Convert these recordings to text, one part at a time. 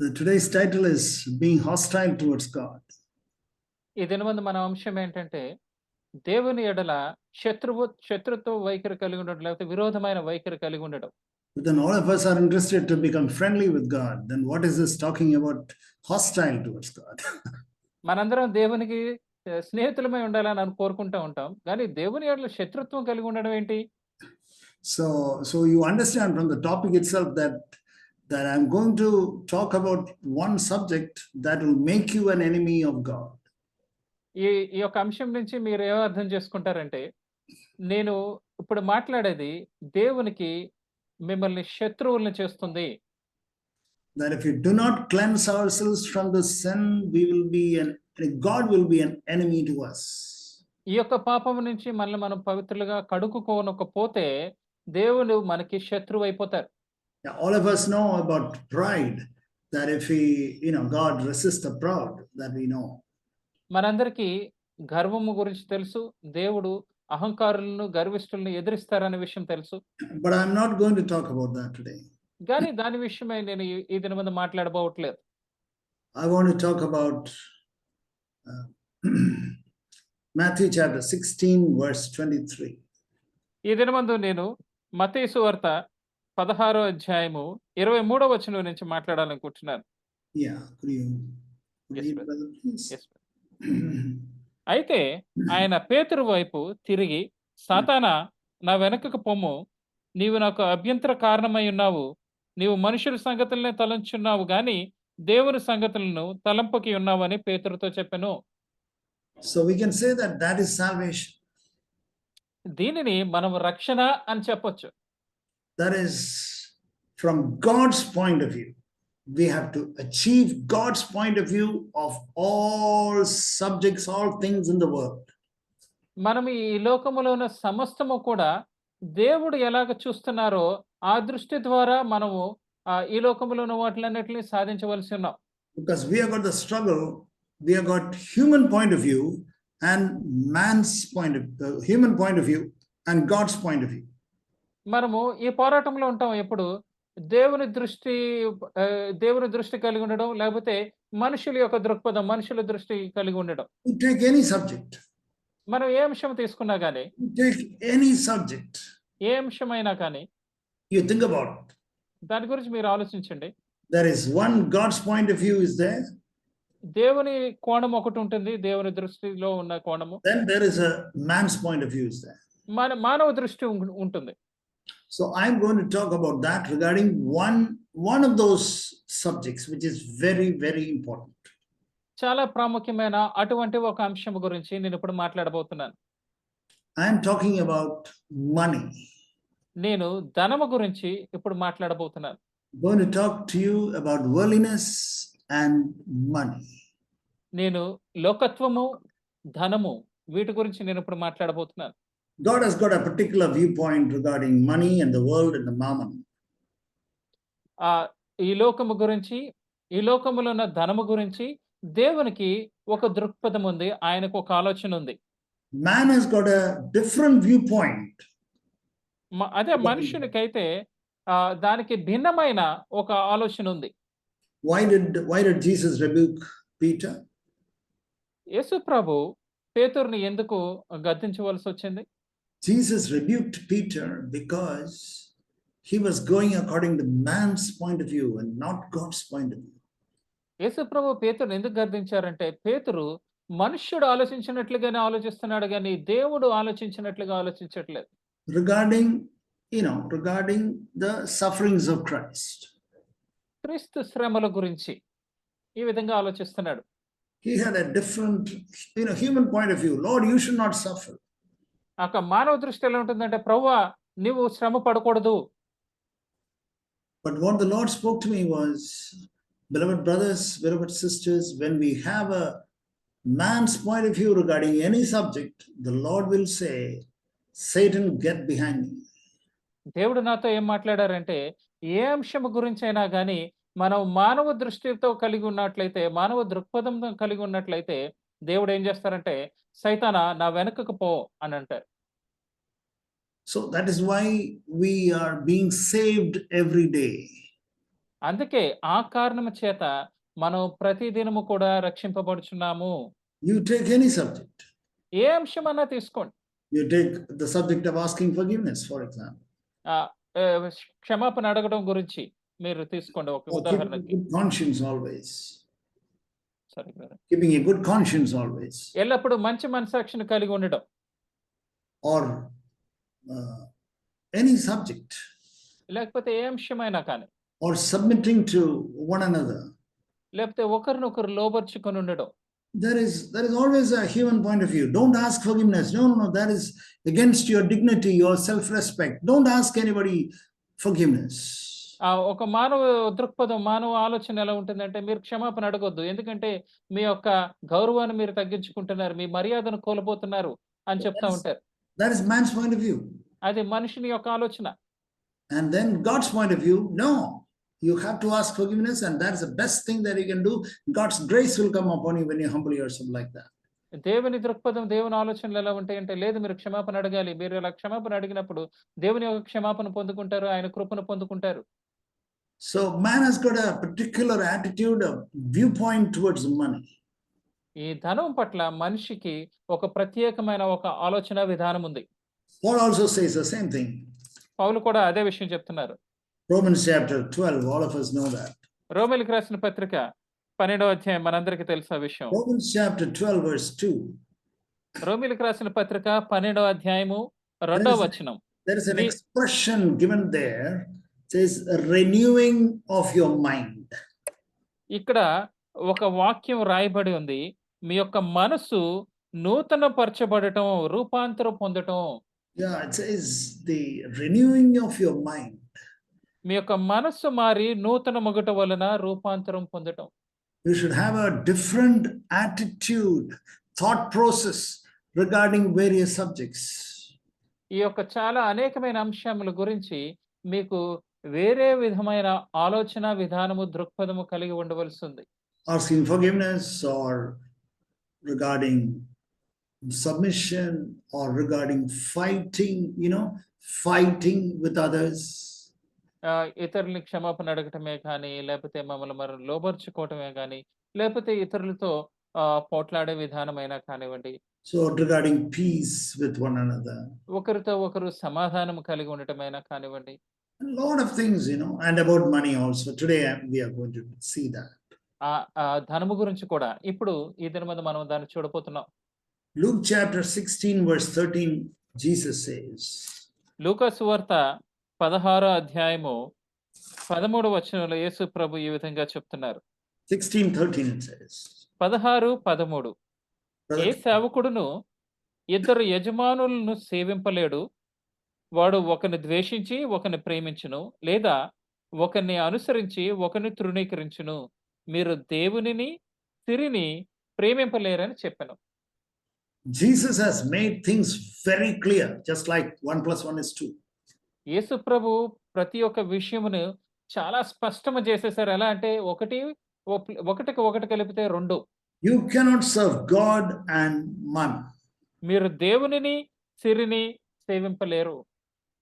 Today's title is Being Hostile Towards God. ఈ దినమందు మన అంశం ఏంటంటే, దేవుని ఎడల శత్రుత్వ వైఖరి కలిగి ఉండడం, లేకపోతే విరోధమైన వైఖరి కలిగి ఉండడం. But then all of us are interested to become friendly with God. Then what is this talking about hostile towards God? మనందరం దేవునికి స్నేహితులమై ఉండాలని కోరుకుంటూ ఉంటాం. కానీ దేవుని ఎడల శత్రుత్వం కలిగి ఉండడం ఏంటి? So you understand from the topic itself that I'm going to talk about one subject that will make you an enemy of God. ఈ యొక్క అంశం నుంచి మీరు ఏం అర్థం చేసుకుంటారంటే, నేను ఇప్పుడు మాట్లాడేది దేవునికి మిమ్మల్ని శత్రువుల్ని చేస్తుంది. That if we do not cleanse ourselves from the sin, God will be an enemy to us. ఈ యొక్క పాపం నుంచి మనల్ని మనం పవిత్రులుగా కడుక్కోనకపోతే దేవుడు మనకి శత్రువు అయిపోతారు. Now, all of us know about pride, that if God resists the proud, that we know. మనందరికీ గర్వము గురించి తెలుసు. దేవుడు అహంకారులను, గర్విష్ఠులను ఎదిరిస్తారనే విషయం తెలుసు. But I'm not going to talk about that today. కానీ దాని విషయమై నేను ఈ దినం ముందు మాట్లాడబోవట్లేదు. I want to talk about Matthew chapter 16 verse 23. ఈ దినమందు నేను మత్తయి సువార్త 16వ అధ్యాయము 23వ వచనం నుంచి మాట్లాడాలనుకుంటున్నాను. Yeah, could you read, brother, please? Yes, అయితే ఆయన పేతురు వైపు తిరిగి, సాతానా, నా వెనుకకు పొమ్ము, నీవు నాకు అభ్యంతర కారణమై ఉన్నావు. నీవు మనుషుల సంగతులనే తలంచున్నావు గాని దేవుని సంగతులను తలంపకి ఉన్నావు అని పేతురుతో చెప్పెను. So we can say that is salvation. దీనిని మనం రక్షణ అని చెప్పొచ్చు. That is from God's point of view. We have to achieve God's point of view of all subjects, all things in the world. మనం ఈ లోకములో ఉన్న సమస్తము కూడా దేవుడు ఎలాగ చూస్తున్నారో ఆ దృష్టి ద్వారా మనము ఈ లోకములో ఉన్న వాటిలన్నిటిని సాధించవలసి ఉన్నాం. Because we have got the struggle, we have got human point of view and human point of view and God's point of view. మనము ఈ పోరాటంలో ఉంటాం. ఎప్పుడు దేవుని దృష్టి కలిగి ఉండడం, లేకపోతే మనుషుల యొక్క దృక్పథం, మనుషుల దృష్టి కలిగి ఉండడం. You take any subject. మనం ఏ అంశం తీసుకున్నా కానీ, take any subject, ఏ అంశమైనా కానీ, you think about it. దాని గురించి మీరు ఆలోచించండి. There is one God's point of view is there. దేవుని కోణం ఒకటి ఉంటుంది, దేవుని దృష్టిలో ఉన్న కోణము. Then there is a man's point of view is there. మానవ దృష్టి ఉంటుంది. So I'm going to talk about that regarding one of those subjects which is very, very important. చాలా ప్రాముఖ్యమైన అటువంటి ఒక అంశం గురించి నేను ఇప్పుడు మాట్లాడబోతున్నాను. I am talking about money. నేను ధనము గురించి ఇప్పుడు మాట్లాడబోతున్నాను. I'm going to talk to you about worldliness and money. నేను లోకత్వము, ధనము, వీటి గురించి నేను ఇప్పుడు మాట్లాడబోతున్నాను. God has got a particular viewpoint regarding money and the world and the mammon. ఈ లోకము గురించి, ఈ లోకములో ఉన్న ధనము గురించి దేవునికి ఒక దృక్పథం ఉంది, ఆయనకు ఒక ఆలోచన ఉంది. Man has got a different viewpoint. అదే మనుషునికైతే దానికి భిన్నమైన ఒక ఆలోచన ఉంది. Why did Jesus rebuke Peter? యేసు ప్రభు పేతురుని ఎందుకు గద్దించవలసి వచ్చింది? Jesus rebuked Peter because he was going according to man's point of view and not God's point of view. యేసు ప్రభు పేతురుని ఎందుకు గద్దించారంటే, పేతురు మనుష్యుడు ఆలోచించినట్లుగానే ఆలోచిస్తున్నాడు కానీ దేవుడు ఆలోచించినట్లుగా ఆలోచించట్లేదు. Regarding the sufferings of Christ. క్రీస్తు శ్రమల గురించి ఈ విధంగా ఆలోచిస్తున్నాడు. He had a different human point of view. Lord, you should not suffer. మానవ దృష్టి ఎలా ఉంటుందంటే, ప్రభువా నీవు శ్రమ పడకూడదు. But what the Lord spoke to me was, beloved brothers, beloved sisters, when we have a man's point of view regarding any subject, the Lord will say, Satan, get behind me. దేవుడు నాతో ఏం మాట్లాడారంటే, ఏ అంశం గురించి అయినా కానీ మనం మానవ దృష్టితో కలిగి ఉన్నట్లయితే, మానవ దృక్పథంతో కలిగి ఉన్నట్లయితే దేవుడు ఏం చేస్తారంటే, సైతానా నా వెనుకకు పో అని అంటారు. So that is why we are being saved every day. అందుకే ఆ కారణము చేత మనం ప్రతి దినము కూడా రక్షింపబడుచున్నాము. You take any subject. ఏ అంశమన్నా తీసుకోండి. You take the subject of asking forgiveness, for example, ఆహ్, ఆహ్, క్షమాపణ అడగడం గురించి మీరు తీసుకోండి ఒక or keeping a ఉదాహరణకి. good conscience always. Sorry brother. Keeping a good conscience always. ఎల్లప్పుడూ మంచి మనసాక్షిని కలిగి ఉండడం. Or uh, any subject. లేకపోతే ఏ అంశమైనా కానీ. Or submitting to one another. లేకపోతే ఒకరినొకరు లోబర్చుకొని ఉండడం. There is always a human point of view. Don't ask forgiveness. No. That is against your dignity, your self-respect. Don't ask anybody forgiveness. ఒక మానవ దృక్పథం, మానవ ఆలోచన ఎలా ఉంటుందంటే మీరు క్షమాపణ అడగొద్దు. ఎందుకంటే మీ యొక్క గౌరవాన్ని మీరు తగ్గించుకుంటున్నారు. మీ మర్యాదను కోల్పోతున్నారు అని చెప్తా ఉంటారు. That is man's point of view. అది మనిషిని యొక్క ఆలోచన. And then God's point of view, no. You have to ask forgiveness, and that's the best thing that you can do. God's grace will come upon you when you humble yourself like that. దేవుని దృక్పథం, దేవుని ఆలోచనలు ఎలా ఉంటాయంటే, లేదు మీరు క్షమాపణ అడగాలి. మీరు ఇలా క్షమాపణ అడిగినప్పుడు దేవుని యొక్క క్షమాపణ పొందుకుంటారు. ఆయన కృపను పొందుకుంటారు. So man has got a particular attitude, a viewpoint towards money. ఈ ధనం పట్ల మనిషికి ఒక ప్రత్యేకమైన ఒక ఆలోచన విధానం ఉంది. Paul also says the same thing. పౌలు కూడా అదే విషయం చెప్తున్నారు. Romans chapter 12, all of us know that. రోమీయులకు రాసిన పత్రిక 12వ అధ్యాయం మనందరికీ తెలుసు ఆ విషయం. Romans chapter 12 verse 2. రోమీయులకు రాసిన పత్రిక 12వ అధ్యాయము 2వ వచనం. There is an expression given there, says renewing of your mind. ఇక్కడ ఒక వాక్యం రాయబడి ఉంది. మీ యొక్క మనసు నూతన పరచబడటం, రూపాంతరం పొందటం. Yeah, it says the renewing of your mind. మీ యొక్క మనస్సు మారి నూతన మొగట వలన రూపాంతరం పొందటం. You should have a different attitude, thought process regarding various subjects. ఈ యొక్క చాలా అనేకమైన అంశముల గురించి మీకు వేరే విధమైన ఆలోచన విధానము, దృక్పథము కలిగి ఉండవలసింది. Asking forgiveness, or regarding submission, or regarding fighting, fighting with others. ఇతరులని క్షమాపణ అడగటమే కానీ, లేకపోతే మమ్మల్ని మనం లోబర్చుకోవటమే కానీ, లేకపోతే ఇతరులతో పోట్లాడే విధానమైనా కానివ్వండి. So regarding peace with one another. ఒకరితో ఒకరు సమాధానం కలిగి ఉండటమైనా కానివ్వండి. A lot of things, and about money also. Today we are going to see that. ధనము గురించి కూడా ఇప్పుడు ఈ దినమందు మనం దాన్ని చూడబోతున్నాం. Luke chapter 16 verse 13, Jesus says. లూకా సువార్త 16వ అధ్యాయము 13వ వచనంలో యేసు ప్రభు ఈ విధంగా చెప్తున్నారు. 16:13 it says. 16:13 ఏ సేవకుడును ఇద్దరు యజమానులను సేవింపలేడు. వాడు ఒకరిని ద్వేషించి ఒకరిని ప్రేమించును, లేదా ఒకరిని అనుసరించి ఒకరిని తృణీకరించును. మీరు దేవునిని సిరిని ప్రేమింపలేరని చెప్పెను. Jesus has made things very clear, just like 1 + 1 is 2. యేసు ప్రభు ప్రతి ఒక్క విషయమును చాలా స్పష్టము చేసేసారు. ఎలా అంటే ఒకటికి ఒకటి కలిపితే 2. You cannot serve God and mammon. మీరు దేవునిని సిరిని సేవింపలేరు.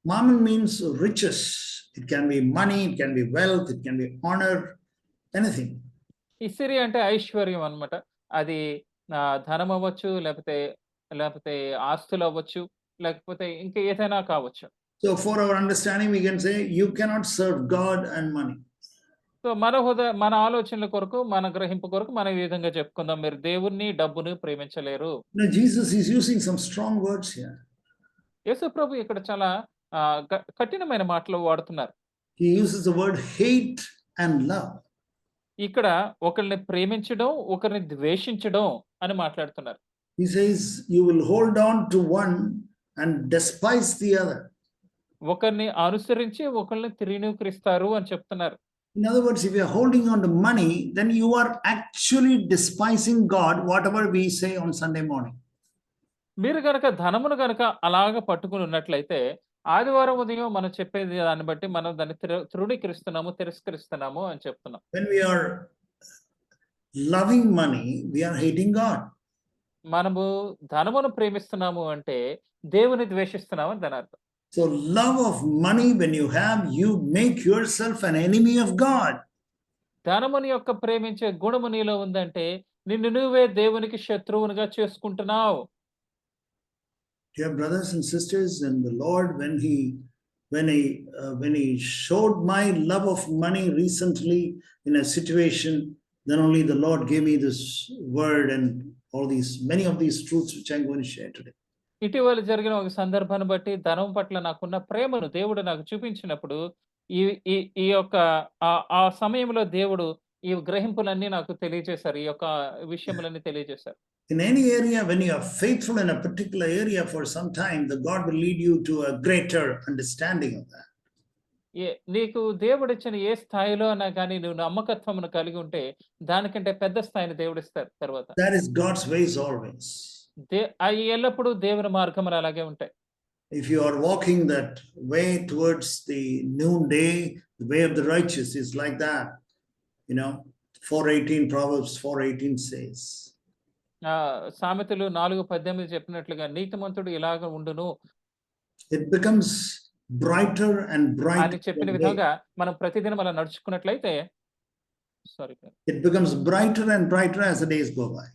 Mammon means riches. It can be money, it can be wealth, it can be honor, anything. ఈ సిరి అంటే ఐశ్వర్యం అన్నమాట. అది ధనం అవ్వచ్చు, లేకపోతే ఆస్తులు అవ్వచ్చు, లేకపోతే ఇంకా ఏదైనా కావచ్చు. So for our understanding, we can say you cannot serve God and money. So మన ఆలోచనల కొరకు, మన గ్రహింపు కొరకు మనం ఈ విధంగా చెప్పుకుందాం. మీరు దేవుణ్ణి, డబ్బుని ప్రేమించలేరు. Now Jesus is using some strong words here. యేసు ప్రభు ఇక్కడ చాలా కఠినమైన మాటలు వాడుతున్నారు. He uses the word hate and love. ఇక్కడ ఒకరిని ప్రేమించడం, ఒకరిని ద్వేషించడం అని మాట్లాడుతున్నారు. He says you will hold on to one and despise the other. ఒకరిని అనుసరించి ఒకరిని తృణీకరిస్తారు అని చెప్తున్నారు. In other words, if you are holding on to money, then you are actually despising God, whatever we say on Sunday morning. మీరు గనక ధనమును గనక అలాగ పట్టుకుని ఉన్నట్లయితే, ఆదివారం ఉదయం మనం చెప్పేది దాన్ని బట్టి మనం దాన్ని తృణీకరిస్తున్నాము, తిరస్కరిస్తున్నాము అని చెప్తున్నాం. When we are loving money, we are hating God. మనము ధనమును ప్రేమిస్తున్నాము అంటే దేవుని ద్వేషిస్తున్నాము అని దాని అర్థం. So love of money, when you make yourself an enemy of God. ధనముని యొక్క ప్రేమించే గుణము నీలో ఉందంటే నిన్ను నువ్వే దేవునికి శత్రువునిగా చేసుకుంటున్నావు. Dear brothers and sisters, and the Lord, when he showed my love of money recently in a situation, then only the Lord gave me this word and all these many of these truths which I'm going to share today. ఇటీవల జరిగిన ఒక సందర్భాన్ని బట్టి ధనం పట్ల నాకున్న ప్రేమను దేవుడు నాకు చూపించినప్పుడు ఈ ఈ ఈ యొక్క ఆ సమయంలో దేవుడు ఈ గ్రహింపులన్నీ నాకు తెలియజేశారు. ఈ యొక్క విషయములన్నీ తెలియజేశారు. In any area, when you are faithful in a particular area for some time, the God will lead you to a greater understanding of that. నీకు దేవుడిచ్చిన ఏ స్థాయిలో అయినా కానీ నువ్వు నమ్మకత్వమును కలిగి ఉంటే దానికంటే పెద్ద స్థాయిని దేవుడిస్తారు తర్వాత. That is God's ways always. అవి ఎల్లప్పుడూ దేవుని మార్గములు అలాగే ఉంటాయి. If you are walking that way towards the noonday, the way of the righteous is like that. 4:18 Proverbs 4:18 says. సామెతలు 4:18 చెప్పినట్లుగా నీతిమంతుడు ఇలాగ ఉండును. It becomes brighter and brighter. అని చెప్పిన విధంగా మనం ప్రతిదినం అలా నడుచుకున్నట్లయితే it becomes brighter and brighter as the days go by.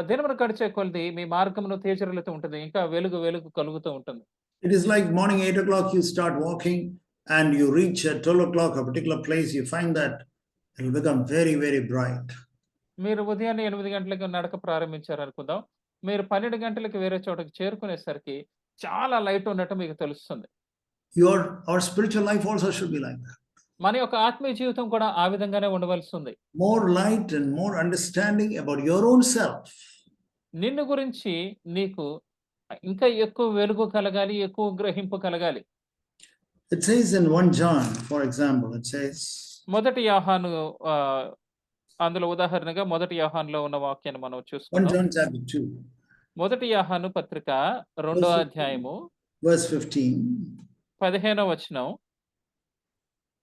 దినమును గడిచే కొలది మీ మార్గమును తేజరిల్లుతూ ఉంటుంది. ఇంకా వెలుగు కలుగుతూ ఉంటుంది. It is like morning 8 o'clock you start walking and you reach at 12 o'clock a particular place, you find that it will become very, very bright. మీరు ఉదయాన్నే 8 గంటలకు నడక ప్రారంభించారు అనుకుందాం. మీరు 12 గంటలకు వేరే చోటకి చేరుకునేసరికి చాలా లైట్ ఉన్నట్టు మీకు తెలుస్తుంది. Our spiritual life also should be like that. మన యొక్క ఆత్మీయ జీవితం కూడా ఆ విధంగానే ఉండవలసి ఉంది. More light and more understanding about your own self. నిన్ను గురించి నీకు ఇంకా ఎక్కువ వెలుగు కలగాలి, ఎక్కువ గ్రహింపు కలగాలి. It says in 1 John, for example, it says. మొదటి యోహాను అందులో ఉదాహరణగా మొదటి యోహానులో ఉన్న వాక్యాన్ని మనం 1 చూసుకుందాం. John chapter 2. మొదటి యోహాను పత్రిక 2వ అధ్యాయము verse 15. 15వ వచనం.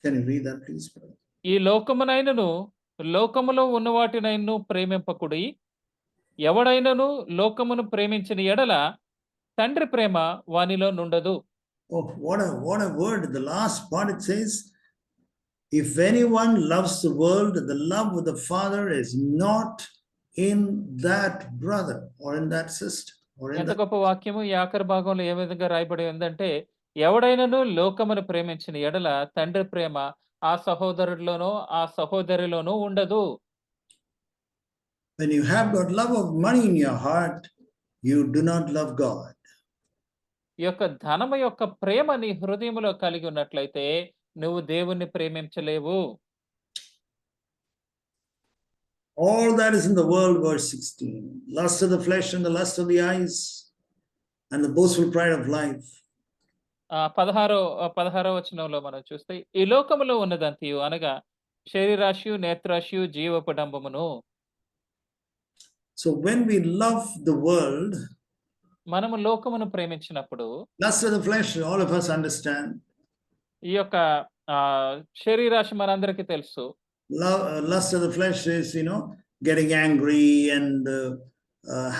Can you read that please, brother? ఈ లోకమునైనను లోకములో ఉన్న వాటినైనను ప్రేమింపకుడి. ఎవడైనను లోకమును ప్రేమించిన ఎడల తండ్రి ప్రేమ వానిలో నుండదు. Oh, what a word. The last part it says, if anyone loves the world, the love of the Father is not in that brother or in that sister. ఎంత గొప్ప వాక్యము. ఈ ఆఖరి భాగంలో ఏ విధంగా రాయబడి ఉందంటే, ఎవడైనను లోకమును ప్రేమించిన ఎడల తండ్రి ప్రేమ ఆ సహోదరుడిలోనో ఆ సహోదరిలోనూ ఉండదు. When you have got love of money in your heart, you do not love God. ఈ యొక్క ధనము యొక్క ప్రేమ నీ హృదయములో కలిగి ఉన్నట్లయితే నువ్వు దేవుణ్ణి ప్రేమించలేవు. All that is in the world, verse 16. Lust of the flesh and the lust of the eyes and the boastful pride of life. 16వ వచనంలో మనం చూస్తే ఈ లోకములో ఉన్నదంతయు అనగా శరీరాశయు నేత్రాశయు జీవపు డంబమును. So when we love the world, మనము లోకమును ప్రేమించినప్పుడు, lust of the flesh, all of us understand. ఈ యొక్క శరీరాశ మనందరికీ తెలుసు. Lust of the flesh is, getting angry and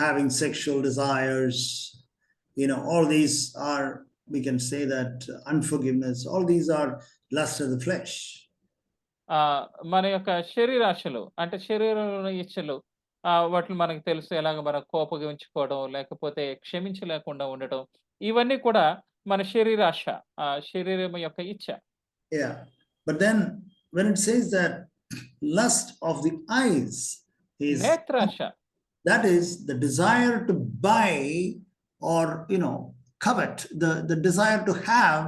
having sexual desires. All these are, we can say that unforgiveness, all these are lust of the flesh. మన యొక్క శరీరాశలు అంటే శరీరంలో ఇచ్చలు వాటిని మనకు తెలుసు. ఎలాగ మనం కోపగించుకోవడం, లేకపోతే క్షమించలేకుండా ఉండటం, ఇవన్నీ కూడా మన శరీరాశ, శరీరం యొక్క ఇచ్చ. Yeah, but then when it says that lust of the eyes is నేత్రాశ, that is the desire to buy or covet, the desire to have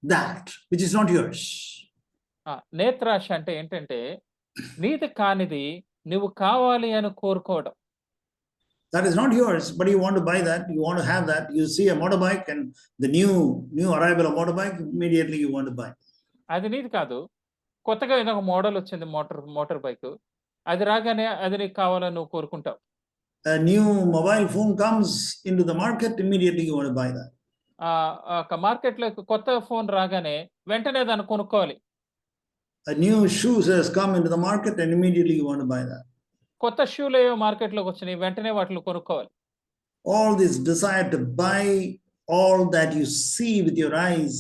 that which is not yours. నేత్రాశ అంటే ఏంటంటే నీది కానిది నువ్వు కావాలి అని కోరుకోవడం. That is not yours, but you want to buy that, you want to have that. You see a motorbike and the new arrival of motorbike, immediately you want to buy. అది నీది కాదు. కొత్తగా ఏదో ఒక మోడల్ వచ్చింది motor bike, అది రాగానే అది నీకు కావాలని నువ్వు కోరుకుంటావు. A new mobile phone comes into the market, immediately you want to buy that. మార్కెట్లోకి కొత్త ఫోన్ రాగానే వెంటనే దాన్ని కొనుక్కోవాలి. A new shoes has come into the market and immediately you want to buy that. కొత్త షూలు ఏవో మార్కెట్లోకి వచ్చినాయి, వెంటనే వాటిని కొనుక్కోవాలి. All this desire to buy all that you see with your eyes,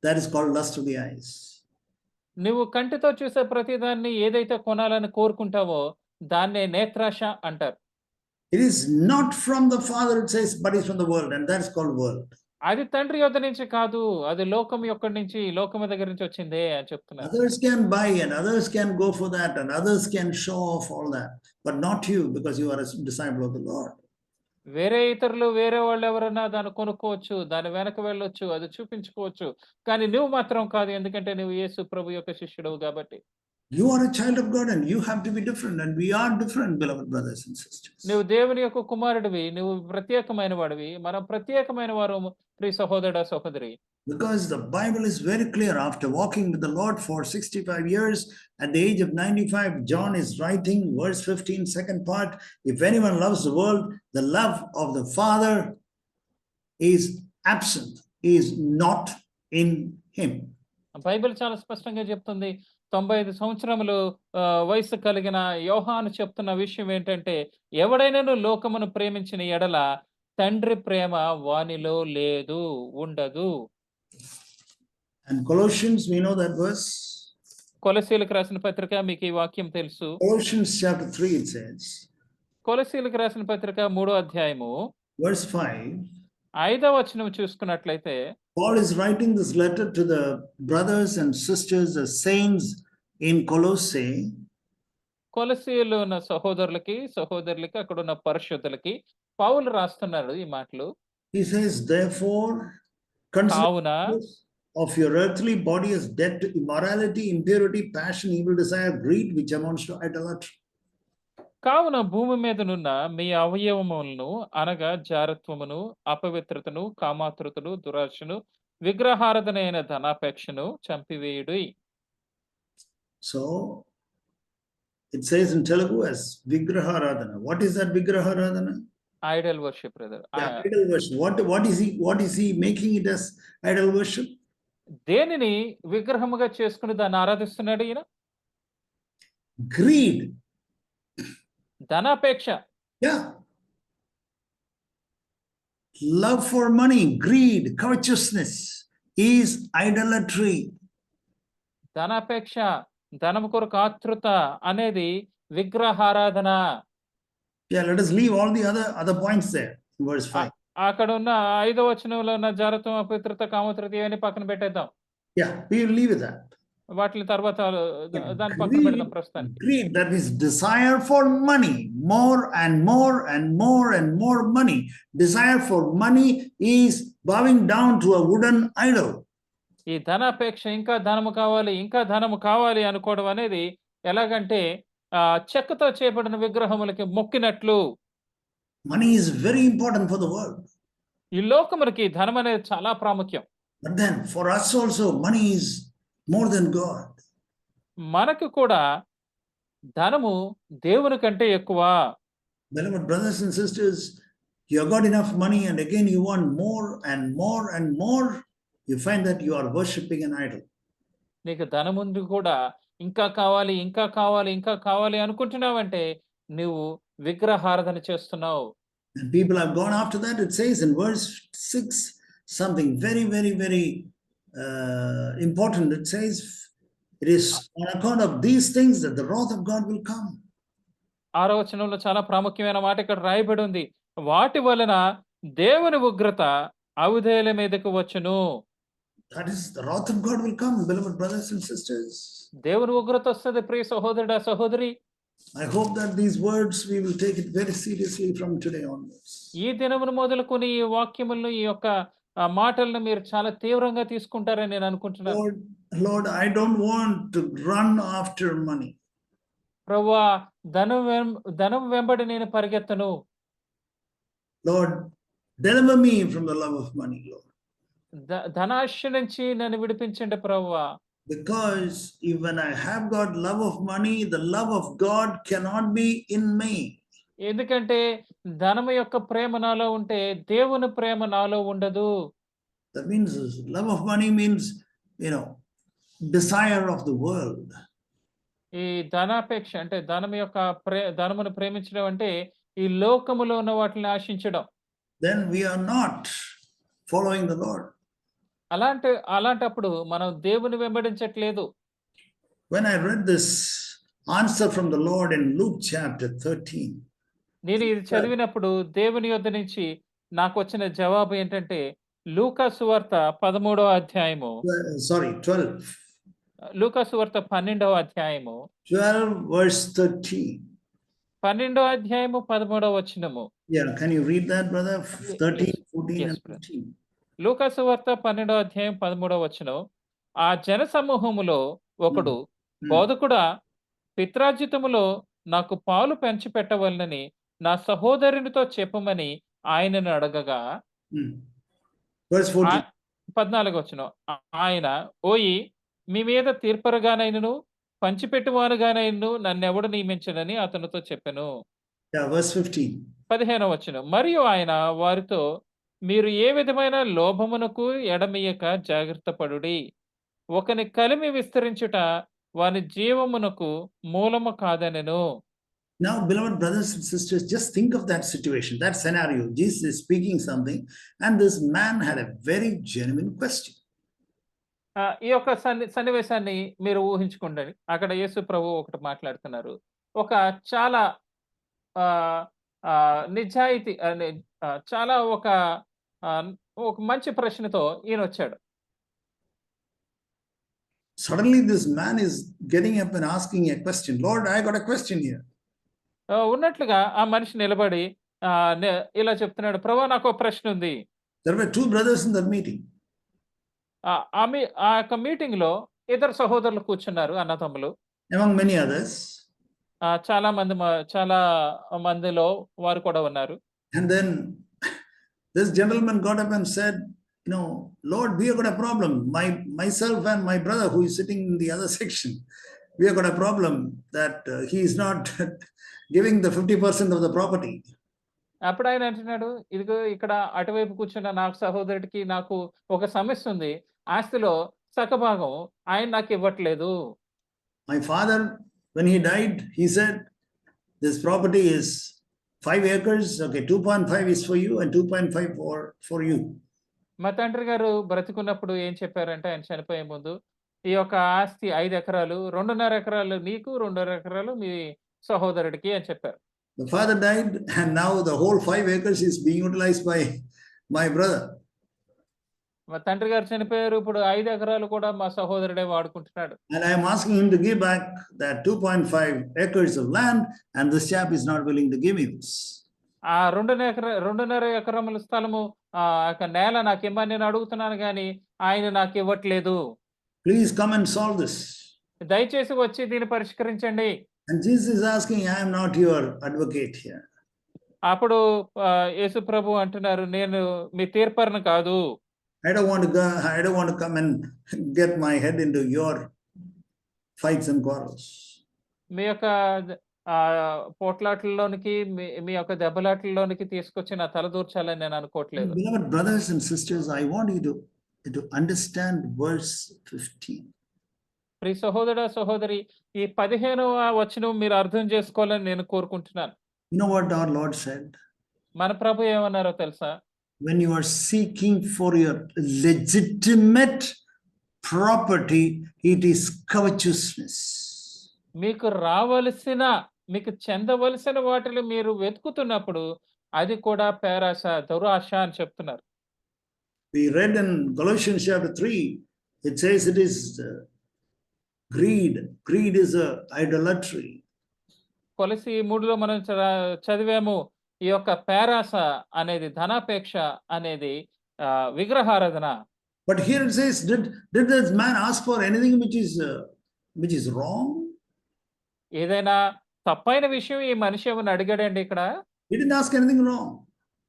that is called lust of the eyes. నువ్వు కంటితో చూసే ప్రతిదాన్ని ఏదైతే కొనాలని కోరుకుంటావో దాన్నే నేత్రాశ అంటారు. It is not from the Father, it says, but it's from the world, and that's called world. అది తండ్రి యొద్ద నుంచి కాదు. అది లోకం యొక్కడి నుంచి, లోకము దగ్గర నుంచి వచ్చిందే అని చెప్తున్నారు. Others can buy and others can go for that and others can show off all that, but not you, because you are a disciple of the Lord. వేరే ఇతరులు, వేరే వాళ్ళెవరన్నా దాన్ని కొనుక్కోవచ్చు. దాని వెనక వెళ్ళొచ్చు. అది చూపించుకోవచ్చు. కానీ నువ్వు మాత్రం కాదు. ఎందుకంటే నువ్వు యేసు ప్రభు యొక్క శిష్యుడవు గాబట్టి. You are a child of God and you have to be different, and we are different, beloved brothers and sisters. నువ్వు దేవుని యొక్క కుమారుడివి. నువ్వు ప్రత్యేకమైన వాడివి. మనం ప్రత్యేకమైన వారము ప్రియ సహోదరుడా, సహోదరి. Because the Bible is very clear. After walking with the Lord for 65 years, at the age of 95, John is writing, verse 15, second part, if anyone loves the world, the love of the Father is absent, is not in him. Bible చాలా స్పష్టంగా చెప్తుంది. 95 సంవత్సరములు వయసు కలిగిన యోహాను చెప్తున్న విషయం ఏంటంటే, ఎవడైనను లోకమును ప్రేమించిన ఎడల తండ్రి ప్రేమ వానిలో లేదు, ఉండదు. And Colossians, we know that verse. కొలసీలకు రాసిన పత్రిక, మీకు ఈ వాక్యం తెలుసు. Colossians chapter 3, it says, కొలసీలకు రాసిన పత్రిక 3వ అధ్యాయము verse 5. 5వ వచనం చూసుకున్నట్లయితే, Paul is writing this letter to the brothers and sisters, the saints in Colossae. కొలసీలో ఉన్న సహోదరులకి, అక్కడ ఉన్న పరిశుద్ధులకి పౌలు రాస్తున్నాడు ఈ మాటలు. He says, therefore, consider కావున of your earthly body as dead to immorality, impurity, passion, evil desire, greed, which amounts to idolatry. కావున భూమి మీదనున్న మీ అవయవములను అనగా జారత్వమును, అపవిత్రతను, కామాతృతను, దురాశను, విగ్రహారాధన అయిన ధనాపేక్షను చంపివేయుడి. So it says in Telugu as Vigraharadhana. What is that Vigraharadhana? Idol worship brother. Idol worship. What is he making it as idol worship? దేనిని విగ్రహముగా చేసుకుని దాన్ని ఆరాధిస్తున్నాడు ఈయన? Greed. ధనాపేక్ష. Yeah. Love for money, greed, covetousness is idolatry. ధనాపేక్ష, ధనము కొరకు ఆతృత అనేది విగ్రహారాధన. Yeah, let us leave all the other points there. Verse 5. అక్కడ ఉన్న 5వ వచనంలో ఉన్న జారత్వం, అపవిత్రత, కామతృత ఇవన్నీ పక్కన పెట్టేద్దాం. Yeah, we will leave with that. వాటిని తర్వాత దాని పక్కన పెడదాం ప్రస్తుతానికి. Greed, that is desire for money, more and more and more and more money. Desire for money is bowing down to a wooden idol. ఈ ధనాపేక్ష, ఇంకా ధనము కావాలి, ఇంకా ధనము కావాలి అనుకోవడం అనేది ఎలాగంటే చెక్కతో చేయబడిన విగ్రహములకి మొక్కినట్లు. Money is very important for the world. ఈ లోకములకి ధనం అనేది చాలా ప్రాముఖ్యం. But then for us also, money is more than God. మనకు కూడా ధనము దేవుని కంటే ఎక్కువ. Beloved brothers and sisters, you have got enough money and again you want more and more and more. You find that you are worshipping an idol. నీకు ధనం ఉంది కూడా ఇంకా కావాలి, ఇంకా కావాలి, ఇంకా కావాలి అనుకుంటున్నావంటే నువ్వు విగ్రహారాధన చేస్తున్నావు. And people have gone after that. It says in verse 6 something very, very, very important. It says, it is on account of these things that the wrath of God will come. 6వ వచనంలో చాలా ప్రాముఖ్యమైన మాట ఇక్కడ రాయబడి ఉంది. వాటి వలన దేవుని ఉగ్రత అవిధేయుల మీదకు వచ్చును. That is, the wrath of God will come, beloved brothers and sisters. దేవుని ఉగ్రత వస్తుంది ప్రియ సహోదరుడా, సహోదరి. I hope that these words we will take it very seriously from today onwards. ఈ దినమును మొదలుకొని ఈ వాక్యములను, ఈ యొక్క మాటలను మీరు చాలా తీవ్రంగా తీసుకుంటారని నేను అనుకుంటున్నాను. Lord, I don't want to run after money. ప్రభువా, ధనం వెంబడి నేను పరిగెత్తను. Lord, deliver me from the love of money, Lord. ధనాశ నుంచి నన్ను విడిపించండి ప్రభువా. Because when I have got love of money, the love of God cannot be in me. ఎందుకంటే ధనము యొక్క ప్రేమ నాలో ఉంటే దేవుని ప్రేమ నాలో ఉండదు. That means love of money means, desire of the world. ఈ ధనాపేక్ష అంటే ధనమును ప్రేమించడం అంటే ఈ లోకములో ఉన్న వాటిని ఆశించడం. Then we are not following the Lord. అలాంటప్పుడు మనం దేవుని వెంబడించట్లేదు. when I read this answer from the Lord in Luke chapter 13, నేను ఇది చదివినప్పుడు దేవుని యొద్ద నుంచి నాకు వచ్చిన జవాబు ఏంటంటే లూకా సువార్త 13వ అధ్యాయము 12, లూకా సువార్త 12వ అధ్యాయము 12 verse 13. 12వ అధ్యాయము 13వ వచనము. Yeah, can you read that, brother? 13, Yes. 14 Yes, and brother. 15. లూకా సువార్త 12వ అధ్యాయం 13వ వచనం. ఆ జన సమూహములో ఒకడు బోధకుడా పిత్రార్జితములో నాకు పాలు పంచిపెట్టవలెనని నా సహోదరునితో చెప్పమని ఆయనను అడగగా Verse 14. 14వ వచనం. ఆయన ఓయి మీ మీద తీర్పరగానైనను పంచిపెట్టువానుగానైనను నన్నెవడు నియమించడని అతనితో చెప్పెను. Yeah, verse 15. 15వ వచనం. మరియు ఆయన వారితో మీరు ఏ విధమైన లోభమునకు ఎడమియక జాగ్రత్త పడుడి. ఒకని కలిమి విస్తరించుట వాని జీవమునకు మూలము కాదనెను. Now, beloved brothers and sisters, just think of that situation, that scenario. Jesus is speaking something, and this man had a very genuine question. ఈ యొక్క సన్నివేశాన్ని మీరు ఊహించుకోండి. అక్కడ యేసు ప్రభు ఒకటి మాట్లాడుతున్నారు. ఒక చాలా నిజాయితీ చాలా ఒక మంచి ప్రశ్నతో ఈయనొచ్చాడు. Suddenly, this man is getting up and asking a question. Lord, I got a question here. ఉన్నట్లుగా ఆ మనిషి నిలబడి ఇలా చెప్తున్నాడు, ప్రభువా నాకు ఒక ప్రశ్న ఉంది. There were two brothers in that meeting. ఆ యొక్క మీటింగ్ లో ఇద్దరు సహోదరులు కూర్చున్నారు, అన్నదమ్ములు. Among many others. చాలా మందిలో వారు కూడా ఉన్నారు. And then this gentleman got up and said, Lord, we have got a problem. Myself and my brother who is sitting in the other section, we have got a problem that he is not giving the 50% of the property. అప్పుడు ఆయన అంటున్నాడు, ఇదిగో ఇక్కడ అటువైపు కూర్చున్న నాకు సహోదరుడికి నాకు ఒక సమస్య ఉంది. ఆస్తిలో సగభాగం ఆయన నాకు ఇవ్వట్లేదు. My father, when he died, he said, this property is 5 acres. Okay, 2.5 is for you and 2.5 for you. మా తండ్రి గారు బ్రతికున్నప్పుడు ఏం చెప్పారంటే, ఆయన చనిపోయే ముందు ఈ యొక్క ఆస్తి 5 ఎకరాలు, 2.5 ఎకరాలు నీకు, 2.5 ఎకరాలు మీ సహోదరుడికి అని చెప్పారు. The father died, and now the whole 5 acres is being utilized by my brother. మా తండ్రి గారు చనిపోయారు, ఇప్పుడు 5 ఎకరాలు కూడా మా సహోదరుడే వాడుకుంటున్నాడు. And I am asking him to give back that 2.5 acres of land, and this chap is not willing to give me this. ఆ 2.5 ఎకరముల స్థలము నేల నాకు ఇమ్మని నేను అడుగుతున్నాను కానీ ఆయన నాకు ఇవ్వట్లేదు. Please come and solve this. దయచేసి వచ్చి దీన్ని పరిష్కరించండి. And Jesus is asking, I am not your advocate here. అప్పుడు యేసు ప్రభు అంటున్నారు, నేను మీ తీర్పరను కాదు. I don't want to come and get my head into your fights and quarrels. మీ యొక్క పోట్లాట్లలోనికి మీ యొక్క దెబ్బలాట్లలోనికి తీసుకొచ్చి నా తల దూర్చాలని నేను అనుకోవట్లేదు. Beloved brothers and sisters, I want you to understand verse 15. ప్రియ సహోదరా సహోదరి, ఈ 15వ వచనం మీరు అర్థం చేసుకోవాలని నేను కోరుకుంటున్నాను. You know what our Lord said? మన ప్రభు ఏమన్నారో తెలుసా? When you are seeking for your legitimate property, it is covetousness. మీకు చెందవలసిన వాటిని మీరు వెతుకుతున్నప్పుడు అది కూడా పేరాశ, దురాశ అని చెప్తున్నారు. We read in Galatians chapter 3, it says it is greed. Greed is idolatry. కొలసి 3లో మనం చదివాము, ఈ యొక్క పేరాశ అనేది, ధనాపేక్ష అనేది విగ్రహారాధన. But here it says, did this man ask for anything which is wrong? ఏదైనా తప్పైన విషయం ఈ మనిషి ఏమని అడిగాడండి ఇక్కడ? He didn't ask anything wrong.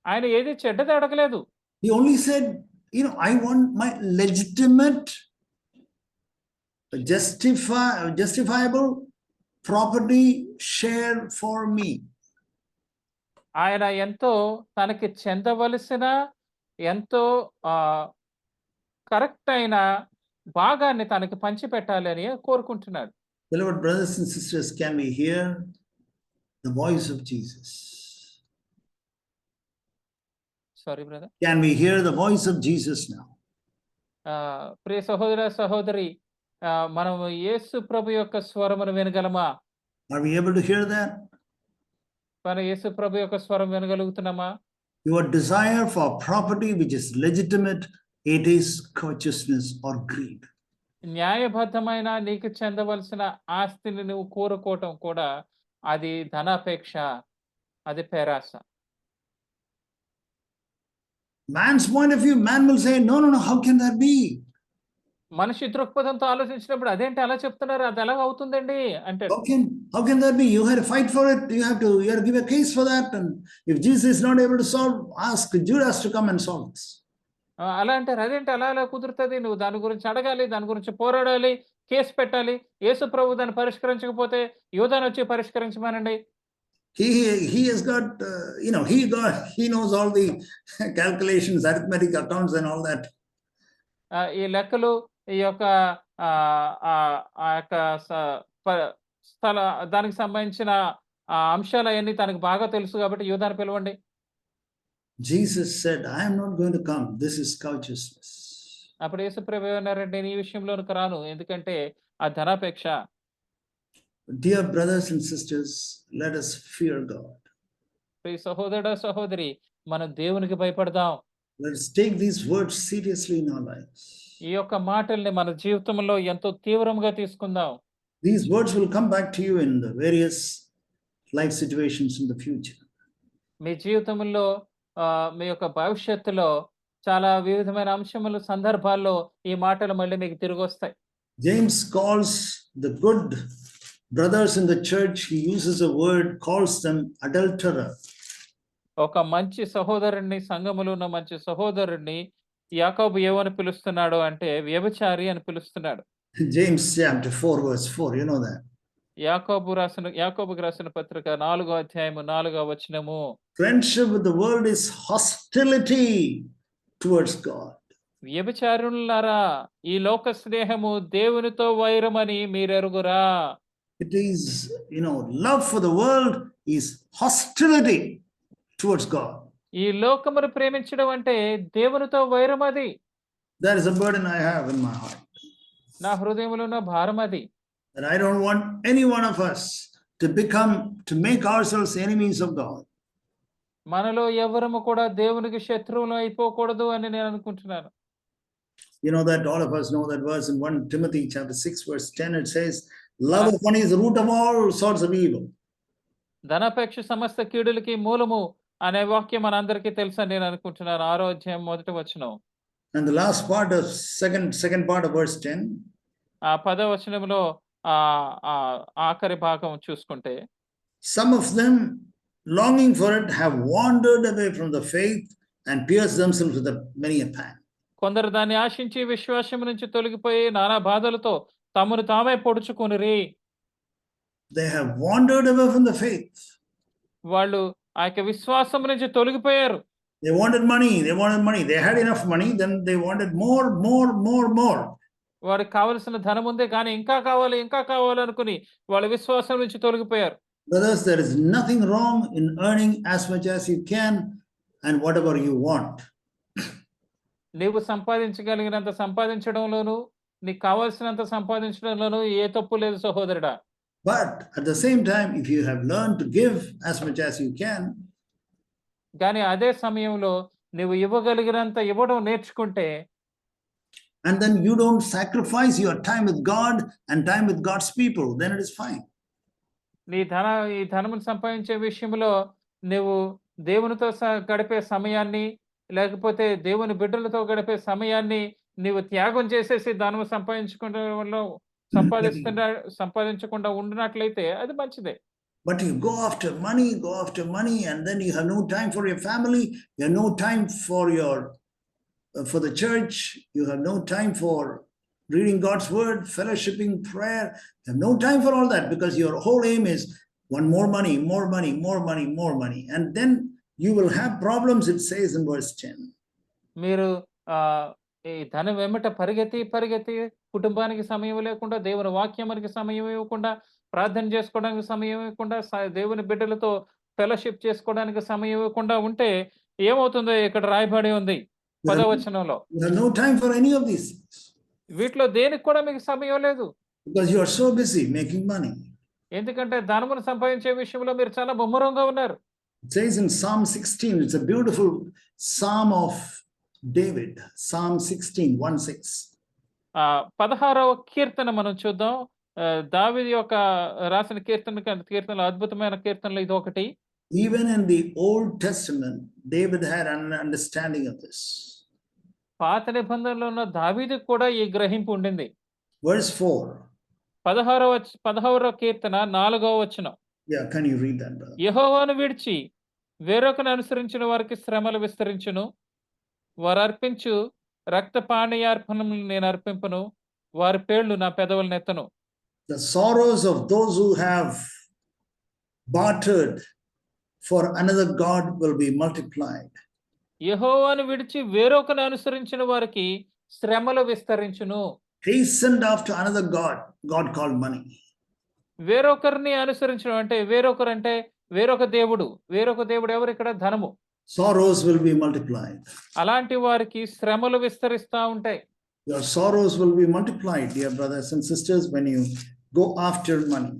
ఆయన ఏది చెడ్డది అడగలేదు. He only said, I want my legitimate, justifiable property share for me. ఆయన ఎంతో తనకి చెందవలసిన ఎంతో కరెక్ట్ అయిన భాగాన్ని తనకి పంచిపెట్టాలి అని కోరుకుంటున్నాడు. Beloved brothers and sisters, can we hear the voice of Jesus? Sorry, brother. Can we hear the voice of Jesus now? ప్రియ సహోదర సహోదరి, మనం యేసు ప్రభు యొక్క స్వరమును వినగలమా? Are we able to hear that? మనం యేసు ప్రభు యొక్క స్వరం వినగలుగుతున్నామా? Your desire for property which is legitimate, it is covetousness or greed. న్యాయబద్ధమైన నీకు చెందవలసిన ఆస్తిని నువ్వు కోరుకోవటం కూడా అది ధనాపేక్ష, అది పేరాస. Man's point of view, man will say, no, no, no, how can that be? మనిషి దృక్పథంతో ఆలోచించినప్పుడు అదేంటి అలా చెప్తున్నారు? అది ఎలాగ అవుతుందండి అంటాడు. How can that be? You had to fight for it. You have to give a case for that. And if Jesus is not able to solve, ask Judas to come and solve this. అలా అంటారు. అదేంటి అలా ఎలా కుదురుతది? నువ్వు దాని గురించి అడగాలి, దాని గురించి పోరాడాలి, కేసు పెట్టాలి. యేసు ప్రభు దాన్ని పరిష్కరించకపోతే యూదాను వచ్చి పరిష్కరించమనండి. He has got, he knows all the calculations, arithmetic accounts and all that. ఈ లెక్కలు, ఈ యొక్క ఆ యొక్క స్థల దానికి సంబంధించిన అంశాలయన్నీ తనకు బాగా తెలుసు కాబట్టి యూదాను పిలవండి. Jesus said, I am not going to come. This is covetousness. అప్పుడు యేసు ప్రభు ఏమన్నారంటే, నేను ఈ విషయంలోనికి రాను, ఎందుకంటే ఆ ధనాపేక్ష. Dear brothers and sisters, let us fear God. ప్రియ సహోదరుడా, సహోదరి, మనం దేవునికి భయపడదాం. Let us take these words seriously in our lives. ఈ యొక్క మాటల్ని మన జీవితంలో ఎంతో తీవ్రంగా తీసుకుందాం. These words will come back to you in the various life situations in the future. మీ జీవితంలో మీ యొక్క భవిష్యత్తులో చాలా వివిధమైన అంశములు, సందర్భాల్లో ఈ మాటలు మళ్ళీ మీకు తిరిగి వస్తాయి. James calls the good brothers in the church, he uses a word, calls them adulterer. ఒక మంచి సహోదరుణ్ణి, సంఘములో ఉన్న మంచి సహోదరుణ్ణి యాకోబు ఏమని పిలుస్తున్నాడు అంటే వ్యభిచారి అని పిలుస్తున్నాడు. James chapter 4 verse 4, you know that. యాకోబుకు రాసిన పత్రిక 4వ అధ్యాయము 4వ వచనము. Friendship with the world is hostility towards God. వ్యభిచారులారా, ఈ లోక స్నేహము దేవునితో వైరమని మీరెరుగురా. It is, love for the world is hostility towards God. ఈ లోకమును ప్రేమించడం అంటే దేవునితో వైరం అది. That is a burden I have in my heart. నా హృదయంలో ఉన్న భారం అది. That I don't want any one of us to make ourselves enemies of God. మనలో ఎవరము కూడా దేవునికి శత్రువులు అయిపోకూడదు అని నేను అనుకుంటున్నాను. You know that all of us know that verse in 1 Timothy chapter 6 verse 10, it says, love of money is the root of all sorts of evil. ధనాపేక్ష సమస్త కీడులకి మూలము అనే వాక్యం మనందరికీ తెలుసని నేను అనుకుంటున్నాను. 6వ అధ్యాయం 1వ వచనం. And the last part of second part of verse 10. ఆ 10వ వచనంలో ఆఖరి భాగం చూసుకుంటే, some of them longing for it have wandered away from the faith and pierced themselves with many a pang. కొందరు దాన్ని ఆశించి విశ్వాసం నుంచి తొలగిపోయి నానా బాధలతో తమను తామే పొడుచుకొనిరి. They have wandered away from the faith. వాళ్ళు ఆ యొక్క విశ్వాసం నుంచి తొలగిపోయారు. They wanted money. They had enough money, then they wanted more. వారికి కావలసిన ధనం ఉంది, కానీ ఇంకా కావాలి అనుకుని వాళ్ళ విశ్వాసం నుంచి తొలగిపోయారు. Brothers, there is nothing wrong in earning as much as you can and whatever you want. నీవు సంపాదించగలిగినంత సంపాదించడంలోనూ, నీకు కావలసినంత సంపాదించడంలోనూ ఏ తప్పు లేదు సహోదరుడా. But at the same time, if you have learned to give as much as you can, కానీ అదే సమయంలో నువ్వు ఇవ్వగలిగినంత ఇవ్వడం నేర్చుకుంటే, and then you don't sacrifice your time with God and time with God's people, then it is fine. ఈ ధనమును సంపాదించే విషయంలో నువ్వు దేవునితో గడిపే సమయాన్ని, లేకపోతే దేవుని బిడ్డలతో గడిపే సమయాన్ని నీవు త్యాగం చేసేసి ధనము సంపాదించకుండా ఉండినట్లయితే అది మంచిదే. But you go after money, and then you have no time for your family, you have no time for the church, you have no time for reading God's word, fellowshipping, prayer. You have no time for all that because your whole aim is one more money. And then you will have problems, it says in verse 10. మీరు ఈ ధనం వెంబట పరిగెత్తి కుటుంబానికి సమయం లేకుండా, దేవుని వాక్యానికి సమయం ఇవ్వకుండా, ప్రార్థన చేసుకోవడానికి సమయం ఇవ్వకుండా, దేవుని బిడ్డలతో ఫెలోషిప్ చేసుకోవడానికి సమయం ఇవ్వకుండా ఉంటే ఏమవుతుందో ఇక్కడ రాయబడి ఉంది 10వ వచనంలో. You have no time for any of these things. వీటిలో దేనికి కూడా మీకు సమయం లేదు. because you are so busy making money. ఎందుకంటే ధనమును సంపాదించే విషయంలో మీరు చాలా ముమ్మరంగా ఉన్నారు. It says in Psalm 16, it's a beautiful psalm of David, Psalm 16, 1-6. 16వ కీర్తన మనం చూద్దాం. దావీదు యొక్క రాసిన కీర్తనలో అద్భుతమైన కీర్తనలు ఇది ఒకటి. Even in the Old Testament, David had an understanding of this. పాత నిబంధనలో ఉన్న దావీదుకు కూడా ఈ గ్రహింపు ఉండింది. Verse 4. 16వ కీర్తన 4వ వచనం. Yeah, can you read that, brother? యెహోవాను విడిచి వేరొకని అనుసరించిన వారికి శ్రమలు విస్తరించును. వారు అర్పించు రక్తపానీయార్పణములు నేను అర్పింపను. వారి పేర్లు నా పెదవులనెత్తను. The sorrows of those who have bartered for another god will be multiplied. యెహోవాను విడిచి వేరొకని అనుసరించిన వారికి శ్రమలు విస్తరించును. Hastened after another god called money. వేరొకరిని అనుసరించడం అంటే వేరొక దేవుడు. వేరొక దేవుడు ఎవరు ఇక్కడ? ధనము. Sorrows will be multiplied. అలాంటి వారికి శ్రమలు విస్తరిస్తా ఉంటాయి. Your sorrows will be multiplied, dear brothers and sisters, when you go after money.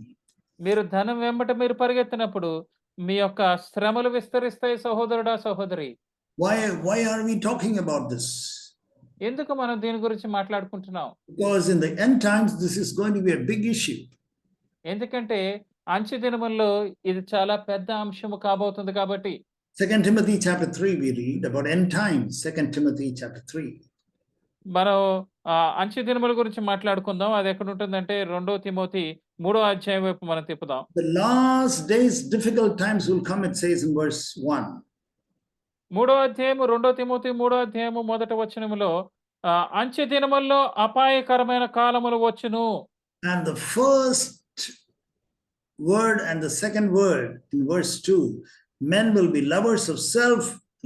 మీరు ధనం వెంబట మీరు పరిగెత్తినప్పుడు మీ యొక్క శ్రమలు విస్తరిస్తాయి సహోదరుడా, సహోదరి. Why are we talking about this? ఎందుకు మనం దీని గురించి మాట్లాడుకుంటున్నాం? Because in the end times, this is going to be a big issue. ఎందుకంటే అంచె దినముల్లో ఇది చాలా పెద్ద అంశము కాబోతుంది కాబట్టి. 2 Timothy chapter 3 we read about end times. 2 Timothy chapter 3. మనం అంచె దినముల గురించి మాట్లాడుకుందాం. అది ఎక్కడ ఉంటుందంటే 2 తిమోతి 3వ అధ్యాయం వైపు మనం తిప్పుదాం. The last days difficult times will come, it says in verse 1. 3వ అధ్యాయము 2 తిమోతి 3వ అధ్యాయము మొదటి వచనములో అంచె దినముల్లో అపాయకరమైన కాలములు వచ్చును. And the first word and the second word in verse 2, men will be lovers of self,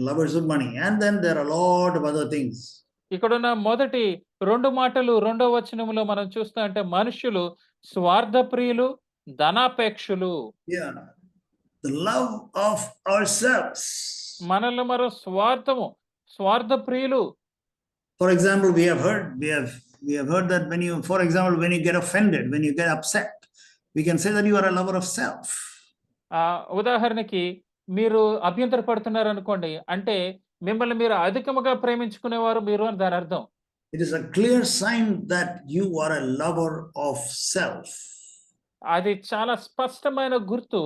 lovers of money, and then there are a lot of other things. ఇక్కడున్న మొదటి 2 మాటలు 2వ వచనములో మనం చూస్తా అంటే మనుషులు స్వార్థప్రియులు, ధనాపేక్షులు. Yeah, the love of ourselves. మనల్ని మరో స్వార్థప్రియులు. For example, we have heard that when you get offended, when you get upset, we can say that you are a lover of self. ఉదాహరణకి మీరు అభ్యంతర పడుతున్నారు అనుకోండి, అంటే మిమ్మల్ని మీరు అధికముగా ప్రేమించుకునేవారు మీరు అని దాని అర్థం. It is a clear sign that you are a lover of self. అది చాలా స్పష్టమైన గుర్తు.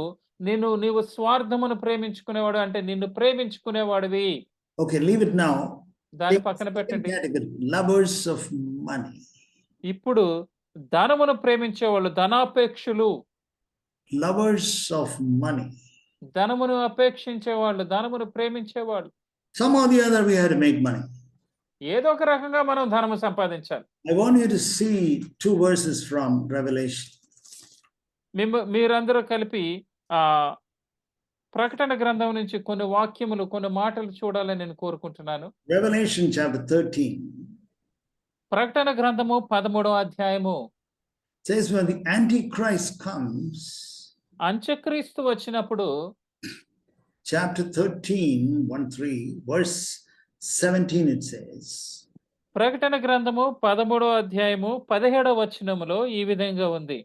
నీవు స్వార్థమును ప్రేమించుకునేవాడు అంటే నిన్ను ప్రేమించుకునేవాడివి. Okay, leave it now. దాన్ని పక్కన పెట్టండి. Lovers of money. ఇప్పుడు ధనమును ప్రేమించేవాళ్ళు ధనాపేక్షులు. Lovers of money. ధనమును అపేక్షించేవాళ్ళు, ధనమును ప్రేమించేవాళ్ళు. Somehow or the other we have to make money. ఏదో ఒక రకంగా మనం ధనము సంపాదించాలి. I want you to see 2 verses from Revelation. మీరందరూ కలిపి ప్రకటన గ్రంథం నుంచి కొన్ని వాక్యములు, కొన్ని మాటలు చూడాలని నేను కోరుకుంటున్నాను. Revelation chapter 13. ప్రకటన గ్రంథము 13వ అధ్యాయము. Says when the Antichrist comes, అంత్యక్రీస్తు వచ్చినప్పుడు, chapter 13, 1-3, verse 17 it says. ప్రకటన గ్రంథము 13వ అధ్యాయము 17వ వచనములో ఈ విధంగా ఉంది.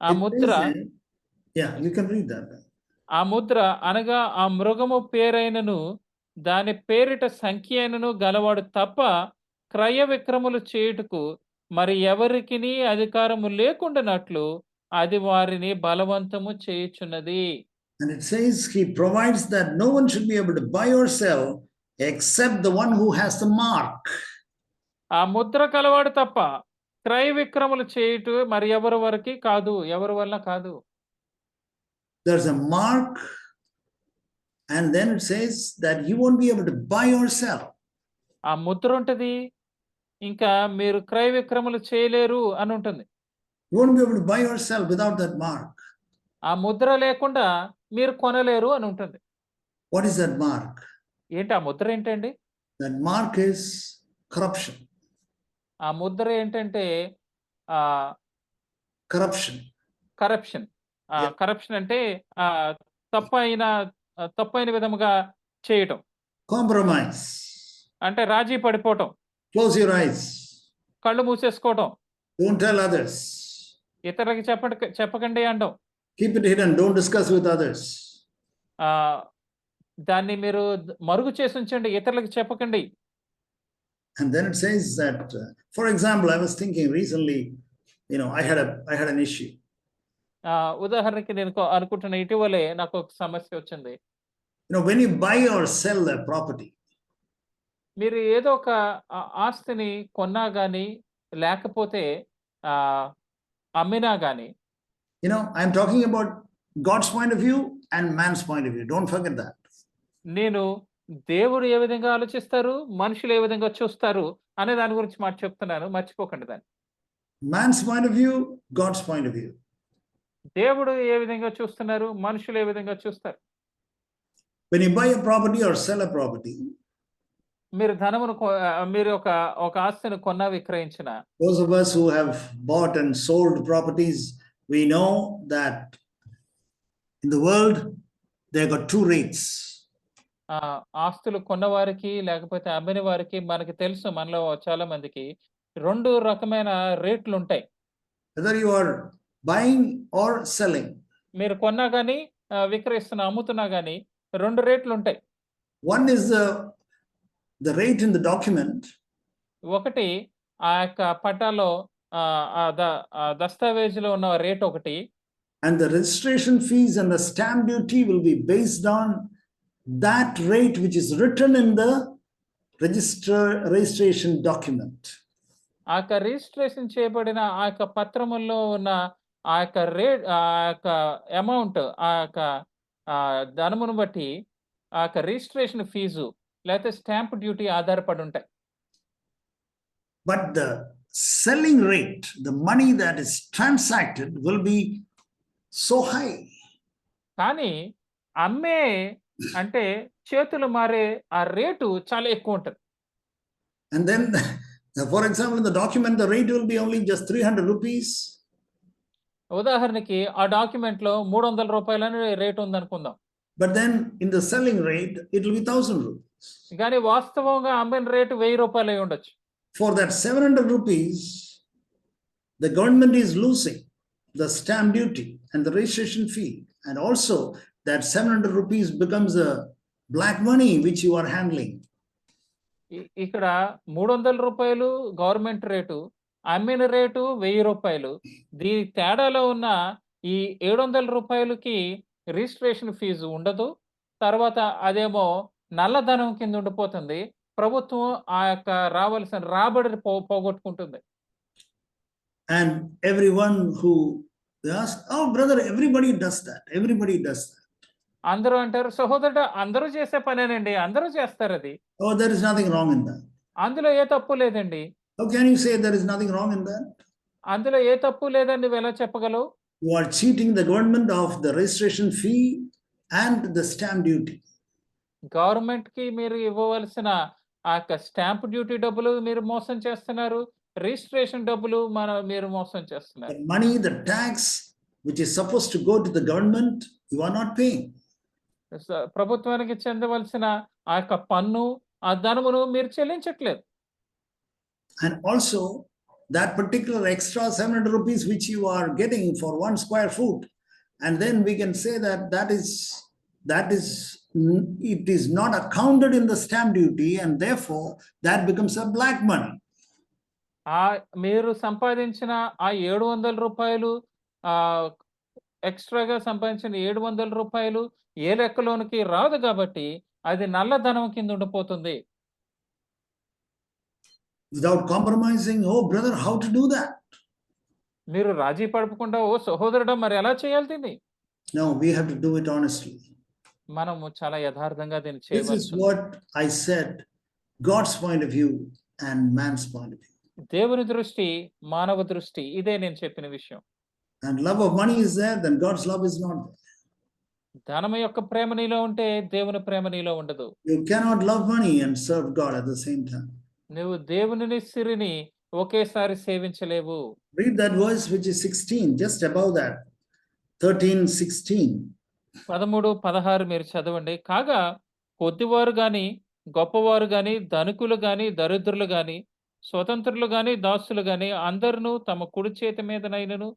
ఆ Mudra, yeah, you can read that. ఆ ముద్ర అనగా ఆ మృగము పేరైనను దాని పేరిట సంఖ్య అయినను గలవాడు తప్ప క్రయ విక్రములు చేయుటకు మరి ఎవరికిని అధికారము లేకుండానట్లు అది వారిని బలవంతము చేయుచున్నది. And it says he provides that no one should be able to buy or sell except the one who has the mark. ఆ ముద్ర కలవాడు తప్ప క్రయ విక్రములు చేయుట మరి ఎవరి వరకు కాదు, ఎవరి వల్ల కాదు. There's a mark, and then it says that you won't be able to buy or sell. ఆ ముద్ర ఉంటది, ఇంకా మీరు క్రయ విక్రములు చేయలేరు అని ఉంటుంది. You won't be able to buy or sell without that mark. ఆ ముద్ర లేకుండా మీరు కొనలేరు అని ఉంటుంది. What is that mark? ఏంటి ఆ ముద్ర ఏంటండి? That mark is corruption. ఆ ముద్ర ఏంటంటే Corruption. కరప్షన్. Yeah. కరప్షన్ అంటే తప్పైన విధముగా చేయటం. Compromise. అంటే రాజీ పడిపోవటం. Close your eyes. కళ్ళు మూసేసుకోవటం. Don't tell others. ఇతరులకి చెప్పకండి అనడం. Keep it hidden. Don't discuss with others. దాన్ని మీరు మరుగు చేసి ఉంచండి. ఇతరులకు చెప్పకండి. And then it says that, for example, I was thinking recently, I had an issue. ఉదాహరణకి నేను అనుకుంటున్న ఇటీవలే నాకు ఒక సమస్య వచ్చింది. When you buy or sell a property, మీరు ఏదో ఒక ఆస్తిని కొన్నా గాని లేకపోతే అమ్మినా గాని, I'm talking about God's point of view and man's point of view. Don't forget that. నేను దేవుడు ఏ విధంగా ఆలోచిస్తారు, మనుషులు ఏ విధంగా చూస్తారు అనే దాని గురించి చెప్తున్నాను. మర్చిపోకండి దాన్ని. Man's point of view, God's point of view. దేవుడు ఏ విధంగా చూస్తున్నారు, మనుషులు ఏ విధంగా చూస్తారు. When you buy a property or sell a property, మీరు ధనమును మీరు ఒక ఆస్తిని కొన్నా విక్రయించిన, those of us who have bought and sold properties, we know that in the world there got two rates. ఆస్తులు కొన్నవారికి లేకపోతే అమ్మిన వారికి మనకి తెలుసు, మనలో చాలా మందికి రెండు రకమైన రేట్లు ఉంటాయి. Whether you are buying or selling, మీరు కొన్నా గానీ విక్రయిస్తున్నా అమ్ముతున్నా గానీ రెండు రేట్లు ఉంటాయి. One is the rate in the document. ఒకటి ఆ యొక్క పట్టాలో దస్తావేజులో ఉన్న రేట్ ఒకటి. And the registration fees and the stamp duty will be based on that rate which is written in the registration document. ఆ యొక్క రిజిస్ట్రేషన్ చేయబడిన ఆ యొక్క పత్రముల్లో ఉన్న ఆ యొక్క రేట్, ఆ యొక్క అమౌంట్, ఆ యొక్క ధనమును బట్టి ఆ యొక్క రిజిస్ట్రేషన్ ఫీజు లేకపోతే స్టాంప్ డ్యూటీ ఆధారపడి ఉంటాయి. But the selling rate, the money that is transacted, will be so high. కానీ అమ్మే అంటే చేతులు మారే ఆ రేటు చాలా ఎక్కువ ఉంటుంది. And then, for example, in the document, the rate will be only just 300 rupees. ఉదాహరణకి ఆ డాక్యుమెంట్ లో 300 రూపాయలని రేట్ ఉందనుకుందాం. But then in the selling rate, it will be 1000 rupees. కానీ వాస్తవంగా అమ్మిన రేటు 1000 రూపాయలు అయి ఉండొచ్చు. For that 700 rupees, the government is losing the stamp duty and the registration fee. And also that 700 rupees becomes a black money which you are handling. ఇక్కడ 300 రూపాయలు government rate, అమ్మిన rate 1000 రూపాయలు. దీని తేడాలో ఉన్న ఈ 700 రూపాయలకి రిజిస్ట్రేషన్ ఫీజు ఉండదు. తర్వాత అదేమో నల్లధనం కింద ఉండిపోతుంది. ప్రభుత్వం ఆ యొక్క రావాల్సిన రాబడిని పోగొట్టుకుంటుంది. And everyone who asks, oh brother, everybody does that. Everybody does that. అందరూ అంటారు, సహోదరుడు అందరూ చేసే పనేనండి, అందరూ చేస్తారు అది. Oh, there is nothing wrong in that. అందులో ఏ తప్పు లేదండి. How can you say there is nothing wrong in that? అందులో ఏ తప్పు లేదని నువ్వు ఎలా చెప్పగలవు? You are cheating the government of the registration fee and the stamp duty. Government కి మీరు ఇవ్వవలసిన ఆ యొక్క స్టాంప్ డ్యూటీ డబ్బులు మీరు మోసం చేస్తున్నారు. రిజిస్ట్రేషన్ డబ్బులు మీరు మోసం చేస్తున్నారు. The money, the tax which is supposed to go to the government, you are not paying. ప్రభుత్వానికి చెందవలసిన ఆ యొక్క పన్ను, ఆ ధనమును మీరు చెల్లించట్లేదు. And also that particular extra 700 rupees which you are getting for 1 square foot, and then we can say that it is not accounted in the stamp duty, and therefore that becomes a black money. మీరు సంపాదించిన ఆ 700 రూపాయలు, ఎక్స్ట్రాగా సంపాదించిన 700 రూపాయలు ఏ లెక్కలోనికి రాదు కాబట్టి అది నల్లధనం కింద ఉండిపోతుంది. Without compromising, oh brother, how to do that? మీరు రాజీ పడకుండా, ఓ సహోదరుడా మరి ఎలా చేయాలి దీన్ని? No, we have to do it honestly. మనము చాలా యథార్థంగా దీన్ని This is చేయవచ్చు. what I said, God's point of view and man's point of view. దేవుని దృష్టి, మానవ దృష్టి, ఇదే నేను చెప్పిన విషయం. And love of money is there, then God's love is not there. ధనము యొక్క ప్రేమ నీలో ఉంటే దేవుని ప్రేమ నీలో ఉండదు. You cannot love money and serve God at the same time. నువ్వు దేవునిని సిరిని ఒకేసారి సేవించలేవు. Read that verse which is 16, just above that. 13:16. 13, 16 మీరు చదవండి. కాగా కొద్దివారు గాని, గొప్పవారు గాని, ధనికులు గాని, దరిద్రులు గాని, స్వతంత్రులు గాని దాసులు గాని అందరును తమ కుడి చేతి మీదనైనను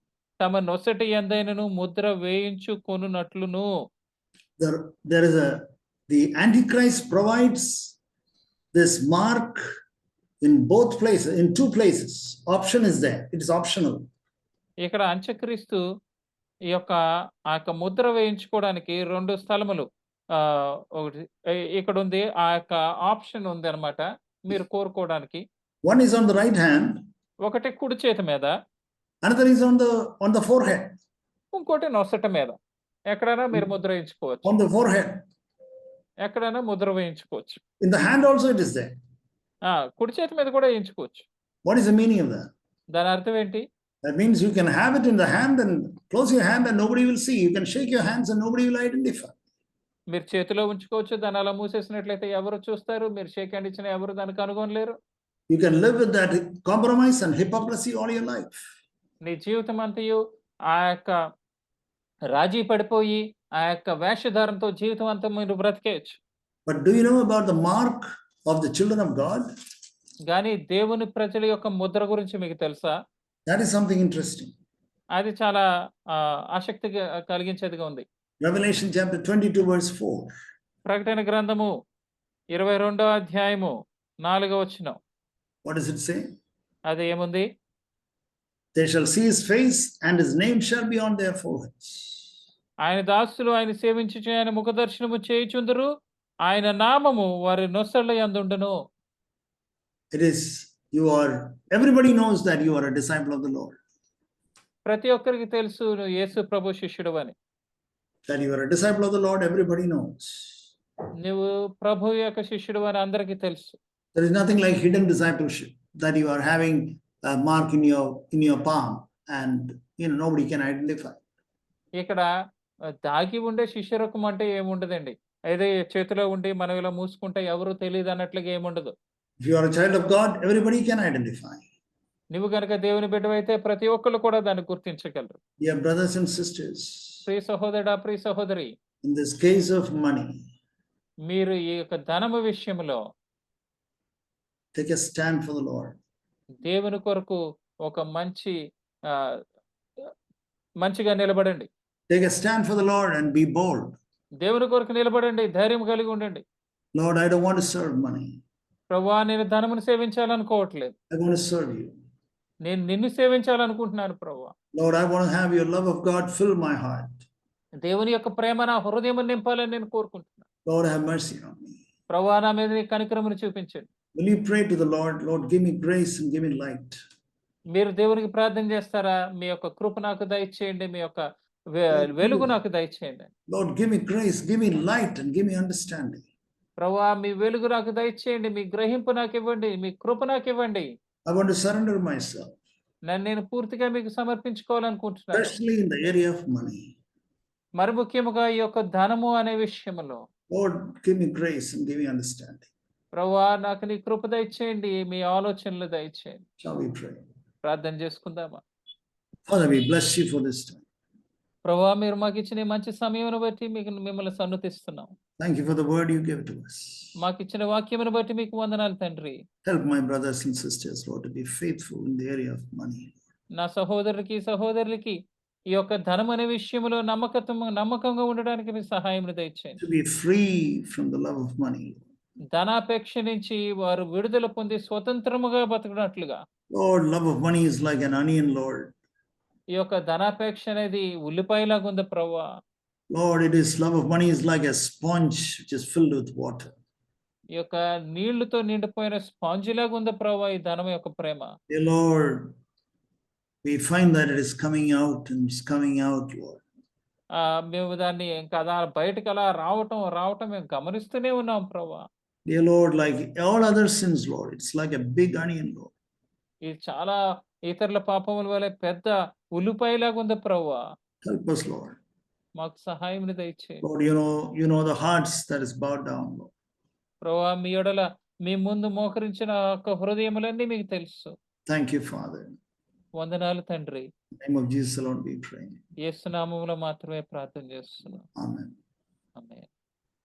తమ నొసటి యందైనను Mudra వేయించుకొనున్నట్లును. There is the Antichrist provides this mark in both places, in two places. Option is there. It is optional. ఇక్కడ అంత్యక్రీస్తు ఈ యొక్క ఆ యొక్క ముద్ర వేయించుకోవడానికి 2 స్థలములు ఒకటి ఇక్కడ ఉంది. ఆ యొక్క ఆప్షన్ ఉందన్నమాట మీరు కోరుకోవడానికి. One is on the right hand. ఒకటి కుడి చేతి మీద. Another is on the forehead. ఇంకోటి నొసట మీద. ఎక్కడైనా మీరు ముద్ర వేయించుకోవచ్చు. On the forehead. ఎక్కడైనా Mudra వేయించుకోవచ్చు. In the hand also it is there. కుడి చేతి మీద కూడా వేయించుకోవచ్చు. What is the meaning of that? దాని అర్థం ఏంటి? That means you can have it in the hand and close your hand and nobody will see. You can shake your hands and nobody will identify. మీరు చేతిలో ఉంచుకోవచ్చు. దాన్ని అలా మూసేసినట్లయితే ఎవరు చూస్తారు? మీరు షేక్ హ్యాండ్ ఇచ్చినా ఎవరు దానికి కనుగొనలేరు. You can live with that compromise and hypocrisy all your life. నీ జీవితం అంతయు ఆ యొక్క రాజీ పడిపోయి ఆ యొక్క వేషధారంతో జీవితం అంతా మీరు బ్రతికేయచ్చు. But do you know about the mark of the children of God? గాని దేవుని ప్రజల యొక్క ముద్ర గురించి మీకు తెలుసా? That is something interesting. అది చాలా ఆసక్తి కలిగించేదిగా ఉంది. Revelation chapter 22 verse 4. ప్రకటన గ్రంథము 22వ అధ్యాయము 4వ వచనం. What does it say? అది ఏముంది? They shall see his face and his name shall be on their foreheads. ఆయన దాసులు ఆయన సేవించుచు ఆయన ముఖదర్శనము చేయుచుందురు. ఆయన నామము వారి నొసళ్ళ యందుండును. It is everybody knows that you are a disciple of the Lord. ప్రతి ఒక్కరికి తెలుసు నువ్వు యేసు ప్రభు శిష్యుడవని. That you are a disciple of the Lord, everybody knows. నువ్వు ప్రభు యొక్క శిష్యుడవని అందరికీ తెలుసు. There is nothing like hidden discipleship, that you are having a mark in your palm and nobody can identify. ఇక్కడ దాగి ఉండే శిష్యరకం అంటే ఏముండదండి. అయితే చేతిలో ఉండి మనం ఇలా మూసుకుంటే ఎవరు తెలియదు అన్నట్లుగా ఏముండదు. If you are a child of God, everybody can identify. నువ్వు గనుక దేవుని బిడ్డవైతే ప్రతి ఒక్కరు కూడా దాన్ని గుర్తించగలరు. Dear brothers and sisters, ప్రియ సహోదరుడా, ప్రియ సహోదరి, in this case of money, మీరు ఈ యొక్క ధనము విషయంలో take a stand for the Lord. దేవుని కొరకు ఒక మంచిగా నిలబడండి. Take a stand for the Lord and be bold. దేవుని కొరకు నిలబడండి, ధైర్యం కలిగి ఉండండి. Lord, I don't want to serve money. ప్రభువా, నేను ధనమును సేవించాలనుకోవట్లేదు. I want to serve you. నేను నిన్ను సేవించాలనుకుంటున్నాను ప్రభువా. Lord, I want to have your love of God fill my heart. దేవుని యొక్క ప్రేమ నా హృదయం నింపాలని నేను కోరుకుంటున్నాను. Lord, have mercy on me. ప్రభువా, నా మీద నీ కనికరమును చూపించండి. Will you pray to the Lord? Lord, give me grace and give me light. మీరు దేవునికి ప్రార్థన చేస్తారా? మీ యొక్క కృప నాకు దయచేయండి, మీ యొక్క వెలుగు నాకు దయచేయండి. Lord, give me grace, give me light and give me understanding. ప్రభువా, మీ వెలుగు నాకు దయచేయండి, మీ గ్రహింపు నాకు ఇవ్వండి, మీ కృప నాకు ఇవ్వండి. I want to surrender myself. నేను పూర్తిగా మీకు సమర్పించుకోవాలనుకుంటున్నాను. Especially in the area of money. మరి ముఖ్యముగా ఈ యొక్క ధనము అనే విషయంలో Lord, give me grace and give me understanding. ప్రభువా, నాకు నీ కృప దయచేయండి, మీ ఆలోచనలు దయచేయండి. Shall we pray? ప్రార్థన చేసుకుందామా? Father, we bless you for this time. ప్రభువా, మీరు మాకు ఇచ్చిన మంచి సమయమును బట్టి మిమ్మల్ని సన్నుతిస్తున్నాం. Thank you for the word you gave to us. మాకు ఇచ్చిన వాక్యమును బట్టి మీకు వందనాలు తండ్రి. Help my brothers and sisters, Lord, to be faithful in the area of money. నా సహోదరులకి ఈ యొక్క ధనం అనే విషయంలో నమ్మకంగా ఉండడానికి మీ సహాయం దయచేయండి. To be free from the love of money. ధనాపేక్ష నుంచి వారు విడుదల పొంది స్వతంత్రముగా బతకనట్లుగా. Lord, love of money is like an onion, Lord. ఈ యొక్క ధనాపేక్ష అనేది ఉల్లిపాయలాగా ఉంది ప్రభువా. Lord, love of money is like a sponge which is filled with water. ఈ యొక్క నీళ్లతో నిండిపోయిన స్పాంజ్ లాగా ఉంది ప్రభువా ఈ ధనం యొక్క ప్రేమ. Dear Lord, we find that it is coming out and it's coming out, Lord. మేము దాన్ని ఇంకా బయటకు అలా రావటం మేము గమనిస్తూనే ఉన్నాం ప్రభువా. Dear Lord, like all other sins, Lord, it's like a big onion, Lord. ఇది చాలా ఇతరుల పాపముల వలె పెద్ద ఉల్లిపాయలాగా ఉంది ప్రభువా. Help us, Lord. మాకు సహాయం దయచేయండి. Lord, you know the hearts that is bowed down, Lord. ప్రభువా, మీ ఎడల మీ ముందు మోకరించిన హృదయములన్నీ మీకు తెలుసు. Thank you, Father. వందనాలు తండ్రి. In the name of Jesus alone we pray. యేసు నామములో మాత్రమే ప్రార్థన చేస్తున్నాం. Amen. ఆమేన్.